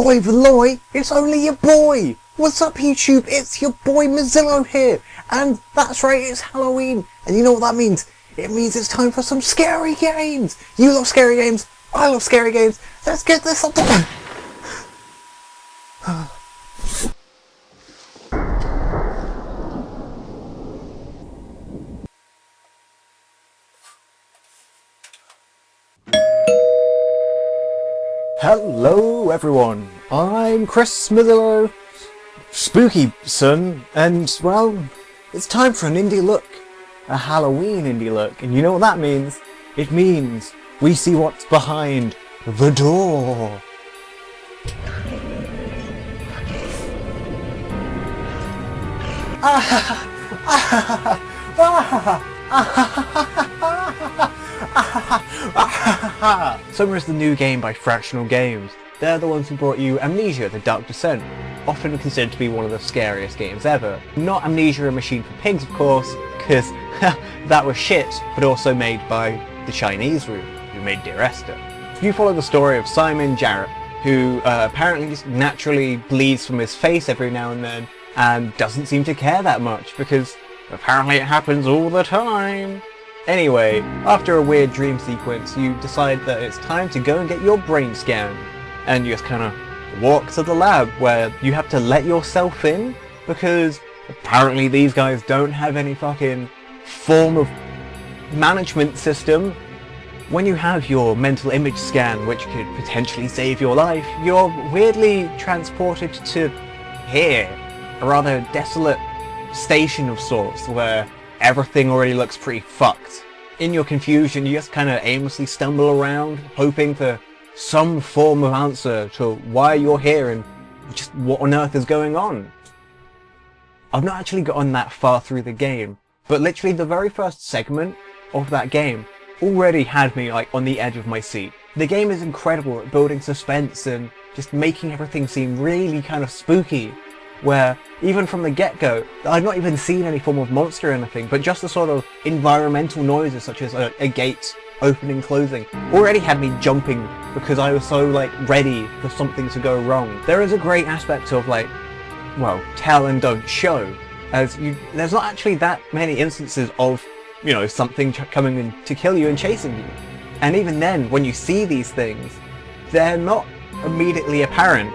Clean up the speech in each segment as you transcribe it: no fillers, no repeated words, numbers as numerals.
Hoi Veloy, it's only your boy! What's up YouTube, it's your boy Mozillo here! And that's right, it's Halloween! And you know what that means? It means it's time for some scary games! You love scary games, I love scary games, let's get this up to... Hello everyone, I'm Chris Mozillo, spooky son, and well, it's time for an indie look. A Halloween indie look, and you know what that means? It means we see what's behind the door. SOMA is the new game by Fractional Games. They're the ones who brought you Amnesia, The Dark Descent, often considered to be one of the scariest games ever. Not Amnesia, A Machine for Pigs, of course, because that was shit, but also made by the Chinese room, who made Dear Esther. You follow the story of Simon Jarrett, who apparently just naturally bleeds from his face every now and then, and doesn't seem to care that much, because apparently it happens all the time. Anyway, after a weird dream sequence, you decide that it's time to go and get your brain scanned. And you just kind of walk to the lab where you have to let yourself in, because apparently these guys don't have any fucking form of management system. When you have your mental image scan, which could potentially save your life, you're weirdly transported to here, a rather desolate station of sorts where everything already looks pretty fucked. In your confusion, you just kind of aimlessly stumble around, hoping for some form of answer to why you're here and just what on earth is going on. I've not actually gotten that far through the game, but literally the very first segment of that game already had me like on the edge of my seat. The game is incredible at building suspense and just making everything seem really kind of spooky, where even from the get-go, I've not even seen any form of monster or anything, but just the sort of environmental noises such as a gate opening, closing, already had me jumping because I was so like ready for something to go wrong. There is a great aspect of like, well, tell and don't show, as there's not actually that many instances of, you know, something coming in to kill you and chasing you. And even then, when you see these things, they're not immediately apparent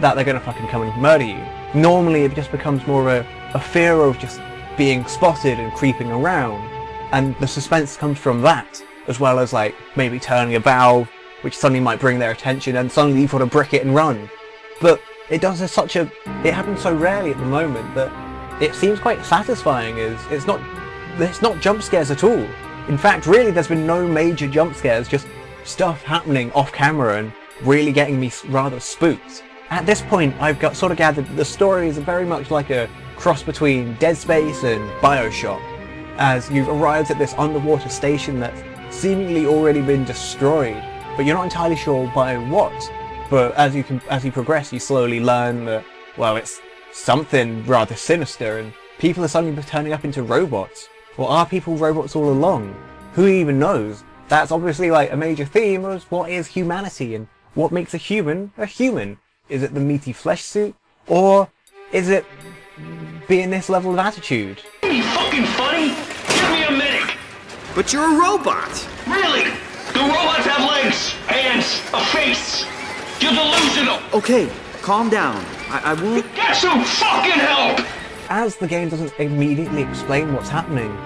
that they're gonna fucking come and murder you. Normally it just becomes more of a fear of just being spotted and creeping around, and the suspense comes from that, as well as like maybe turning a valve, which suddenly might bring their attention, and suddenly you've got to brick it and run. But it happens so rarely at the moment that it seems quite satisfying. It's not jump scares at all. In fact, really, there's been no major jump scares, just stuff happening off camera and really getting me rather spooked. At this point, I've sort of gathered that the story is very much like a cross between Dead Space and BioShock, as you've arrived at this underwater station that's seemingly already been destroyed, but you're not entirely sure by what. But as you progress, you slowly learn that, well, it's something rather sinister, and people are suddenly turning up into robots. Or are people robots all along? Who even knows? That's obviously like a major theme of what is humanity and what makes a human a human. Is it the meaty flesh suit, or is it being this level of attitude? Are you fucking funny? Give me a medic! But you're a robot! Really? Do robots have legs, hands, a face? You're delusional! Okay, calm down. I won't... Get some fucking help! As the game doesn't immediately explain what's happening,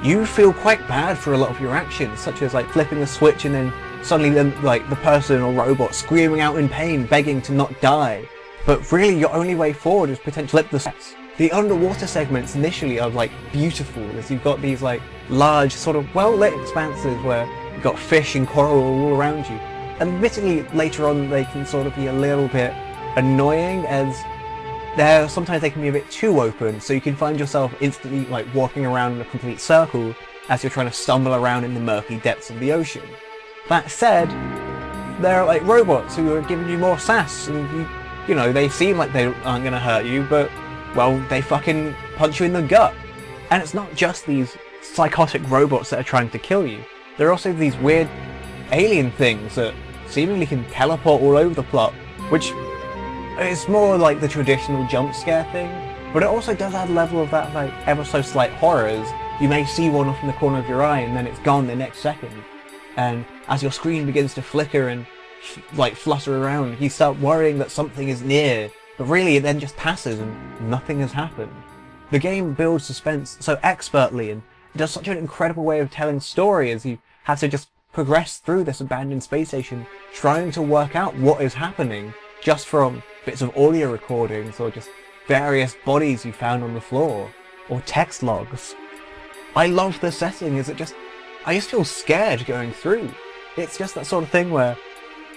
you feel quite bad for a lot of your actions, such as like flipping a switch and then suddenly the person or robot screaming out in pain, begging to not die. But really your only way forward is potentially flip the switch. The underwater segments initially are like beautiful, as you've got these like large sort of well-lit expanses where you've got fish and coral all around you. Admittedly later on they can sort of be a little bit annoying, as sometimes they can be a bit too open, so you can find yourself instantly like walking around in a complete circle as you're trying to stumble around in the murky depths of the ocean. That said, there are like robots who are giving you more sass, and you know, they seem like they aren't gonna hurt you, but well, they fucking punch you in the gut. And it's not just these psychotic robots that are trying to kill you. There are also these weird alien things that seemingly can teleport all over the plot, which It's more like the traditional jump scare thing, but it also does add a level of that like ever so slight horrors. You may see one off in the corner of your eye and then it's gone the next second. And as your screen begins to flicker and like flutter around, you start worrying that something is near, but really it then just passes and nothing has happened. The game builds suspense so expertly and does such an incredible way of telling story as you have to just progress through this abandoned space station trying to work out what is happening just from bits of audio recordings or just various bodies you found on the floor or text logs. I love the setting as I just feel scared going through. It's just that sort of thing where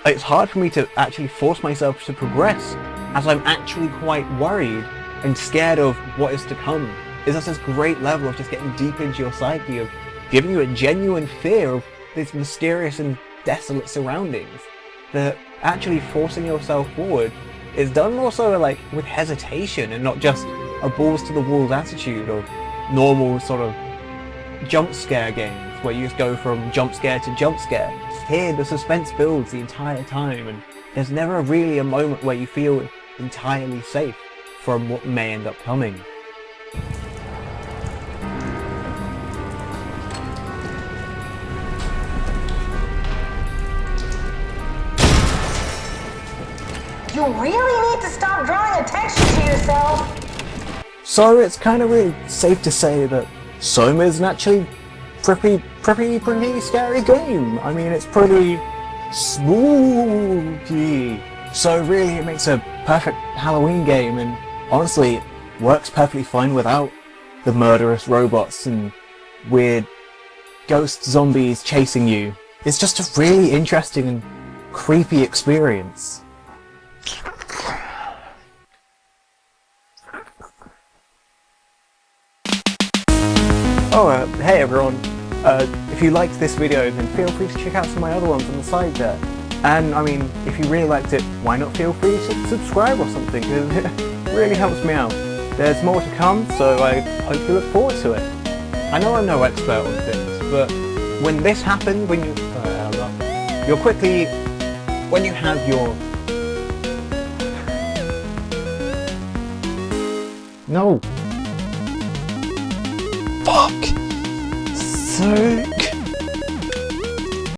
it's hard for me to actually force myself to progress as I'm actually quite worried and scared of what is to come. It's just this great level of just getting deep into your psyche, of giving you a genuine fear of these mysterious and desolate surroundings. That actually forcing yourself forward is done more so like with hesitation and not just a balls to the walls attitude of normal sort of jump scare games where you just go from jump scare to jump scare. Here the suspense builds the entire time and there's never really a moment where you feel entirely safe from what may end up coming. You really need to stop drawing attention to yourself. So it's kind of really safe to say that SOMA is an actually pretty scary game. I mean, it's pretty spooky. So really it makes a perfect Halloween game, and honestly it works perfectly fine without the murderous robots and weird ghost zombies chasing you. It's just a really interesting and creepy experience. Oh, hey everyone. If you liked this video, then feel free to check out some of my other ones on the side there. And I mean, if you really liked it, why not feel free to subscribe or something, because it really helps me out. There's more to come, so I hope you look forward to it. I know I'm no expert on things, but when this happens, when you have your... No. Fuck. So...